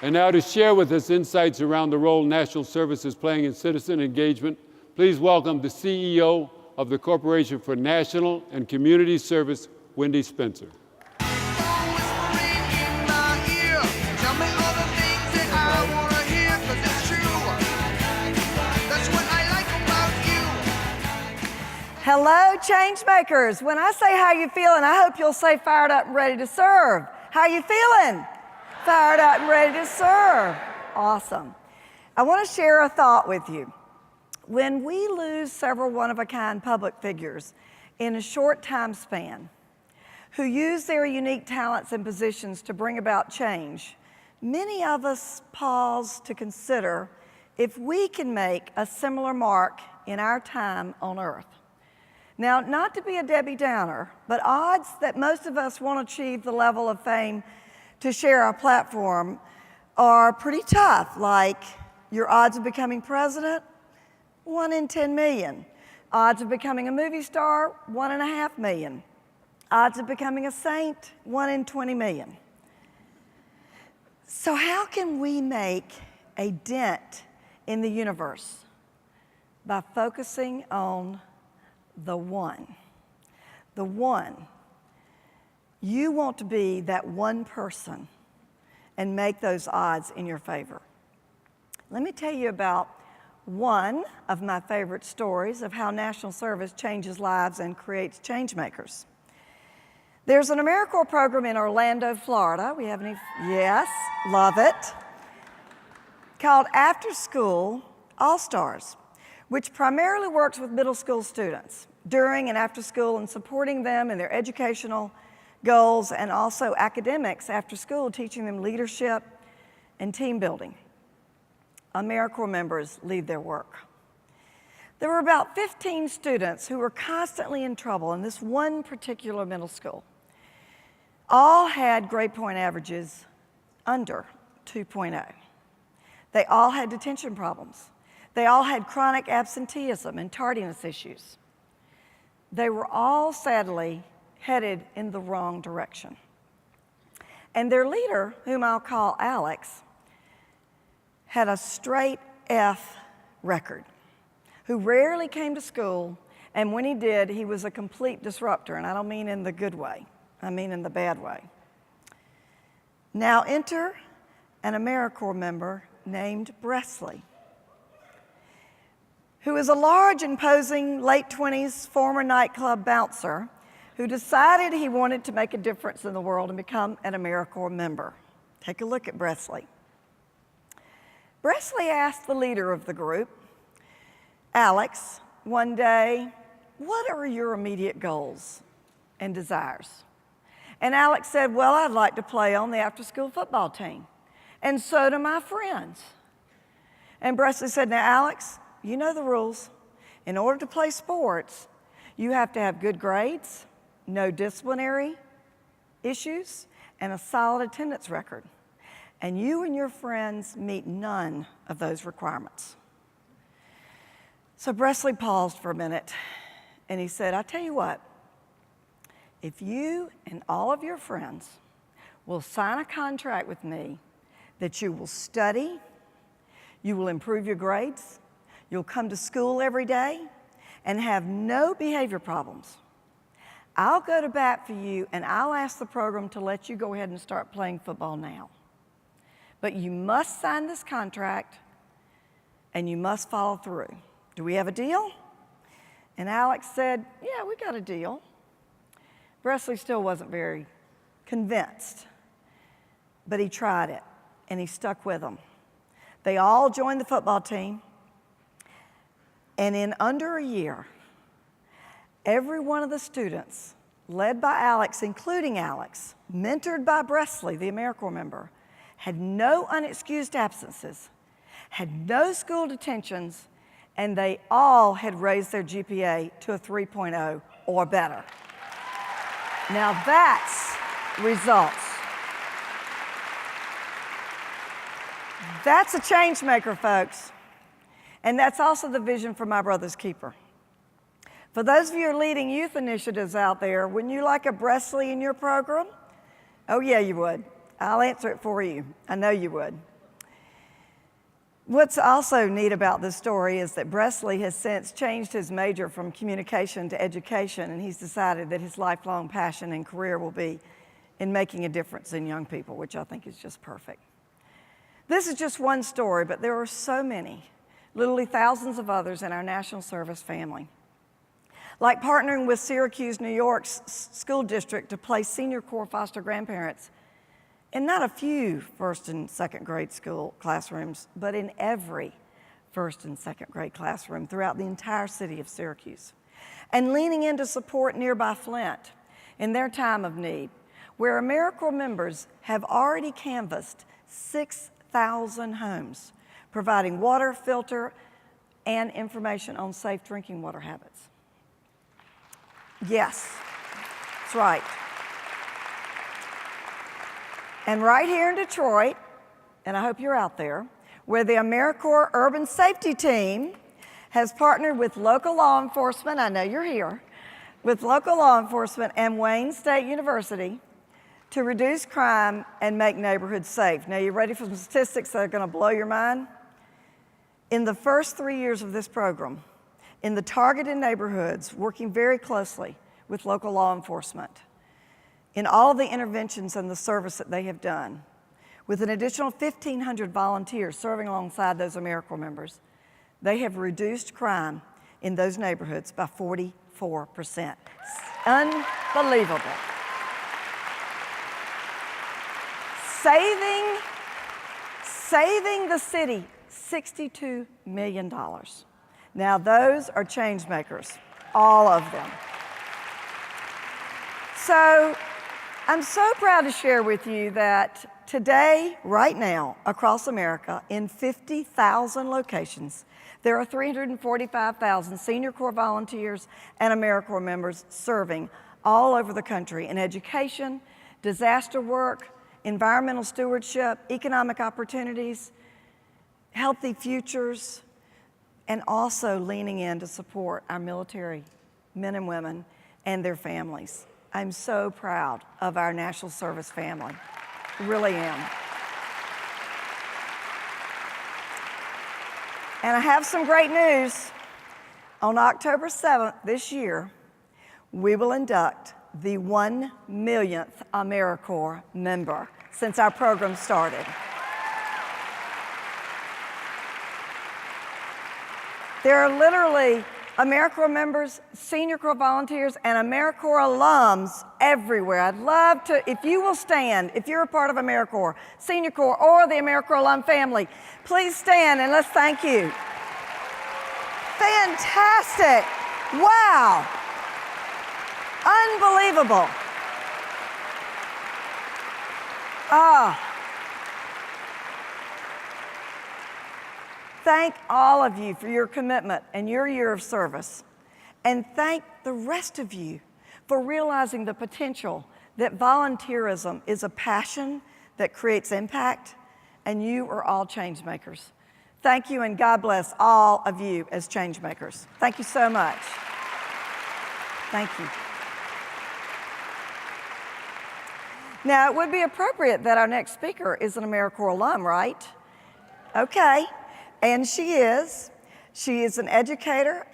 And now to share with us insights around the role national service is playing in citizen engagement, please welcome the CEO of the Corporation for National and Community Service, Wendy Spencer. Hello, changemakers. When I say how you feeling, I hope you'll say fired up and ready to serve. How you feeling? Fired up and ready to serve. Awesome. I want to share a thought with you. When we lose several one-of-a-kind public figures in a short time span who use their unique talents and positions to bring about change, many of us pause to consider if we can make a similar mark in our time on earth. Now, not to be a Debbie Downer, but odds that most of us won't achieve the level of fame to share our platform are pretty tough, like your odds of becoming president, 1 in 10 million. Odds of becoming a movie star, 1.5 million. Odds of becoming a saint, 1 in 20 million. So how can we make a dent in the universe? By focusing on the one. The one. You want to be that one person and make those odds in your favor. Let me tell you about one of my favorite stories of how national service changes lives and creates change makers. There's an AmeriCorps program in Orlando, Florida. We have any? Yes, love it. Called After School All-Stars, which primarily works with middle school students during and after school and supporting them in their educational goals and also academics after school, teaching them leadership and team building. AmeriCorps members lead their work. There were about 15 students who were constantly in trouble in this one particular middle school. All had grade point averages under 2.0. They all had detention problems. They all had chronic absenteeism and tardiness issues. They were all, sadly, headed in the wrong direction. And their leader, whom I'll call Alex, had a straight F record, who rarely came to school, and when he did, he was a complete disruptor, and I don't mean in the good way, I mean in the bad way. Now enter an AmeriCorps member named Bresley, who is a large, imposing, late 20s former nightclub bouncer who decided he wanted to make a difference in the world and become an AmeriCorps member. Take a look at Bresley. Bresley asked the leader of the group, Alex, one day, what are your immediate goals and desires? And Alex said, well, I'd like to play on the after-school football team, and so do my friends. And Bresley said, now, Alex, you know the rules. In order to play sports, you have to have good grades, no disciplinary issues, and a solid attendance record. And you and your friends meet none of those requirements. So Bresley paused for a minute, and he said, I tell you what, if you and all of your friends will sign a contract with me that you will study, you will improve your grades, you'll come to school every day, and have no behavior problems, I'll go to bat for you, and I'll ask the program to let you go ahead and start playing football now. But you must sign this contract, and you must follow through. Do we have a deal? And Alex said, yeah, we got a deal. Bresley still wasn't very convinced, but he tried it, and he stuck with them. They all joined the football team, and in under a year, every one of the students, led by Alex, including Alex, mentored by Bresley, the AmeriCorps member, had no unexcused absences, had no school detentions, and they all had raised their GPA to a 3.0 or better. Now that's results. That's a change maker, folks. And that's also the vision for My Brother's Keeper. For those of you who are leading youth initiatives out there, wouldn't you like a Bresley in your program? Oh yeah, you would. I'll answer it for you. I know you would. What's also neat about this story is that Bresley has since changed his major from communication to education, and he's decided that his lifelong passion and career will be in making a difference in young people, which I think is just perfect. This is just one story, but there are so many, literally thousands of others in our National Service family. Like partnering with Syracuse, New York's school district to place senior corps foster grandparents in not a few first and second grade school classrooms, but in every first and second grade classroom throughout the entire city of Syracuse. And leaning in to support nearby Flint in their time of need, where AmeriCorps members have already canvassed 6,000 homes, providing water, filter, and information on safe drinking water habits. Yes, that's right. And right here in Detroit, and I hope you're out there, where the AmeriCorps Urban Safety Team has partnered with local law enforcement, I know you're here, with local law enforcement and Wayne State University to reduce crime and make neighborhoods safe. Now, you ready for some statistics that are going to blow your mind? In the first 3 years of this program, in the targeted neighborhoods, working very closely with local law enforcement, in all the interventions and the service that they have done, with an additional 1,500 volunteers serving alongside those AmeriCorps members, they have reduced crime in those neighborhoods by 44%. Unbelievable. Saving the city $62 million. Now those are change makers, all of them. So I'm so proud to share with you that today, right now, across America, in 50,000 locations, there are 345,000 senior corps volunteers and AmeriCorps members serving all over the country in education, disaster work, environmental stewardship, economic opportunities, healthy futures, and also leaning in to support our military men and women and their families. I'm so proud of our National Service family. Really am. And I have some great news. On October 7th this year, we will induct the 1 millionth AmeriCorps member since our program started. There are literally AmeriCorps members, senior corps volunteers, and AmeriCorps alums everywhere. I'd love to, if you will stand, if you're a part of AmeriCorps, senior corps, or the AmeriCorps alum family, please stand and let's thank you. Fantastic. Wow. Unbelievable. Thank all of you for your commitment and your year of service. And thank the rest of you for realizing the potential that volunteerism is a passion that creates impact, and you are all change makers. Thank you, and God bless all of you as change makers. Thank you so much. Thank you. Now, it would be appropriate that our next speaker is an AmeriCorps alum, right? Okay. And she is. She is an educator,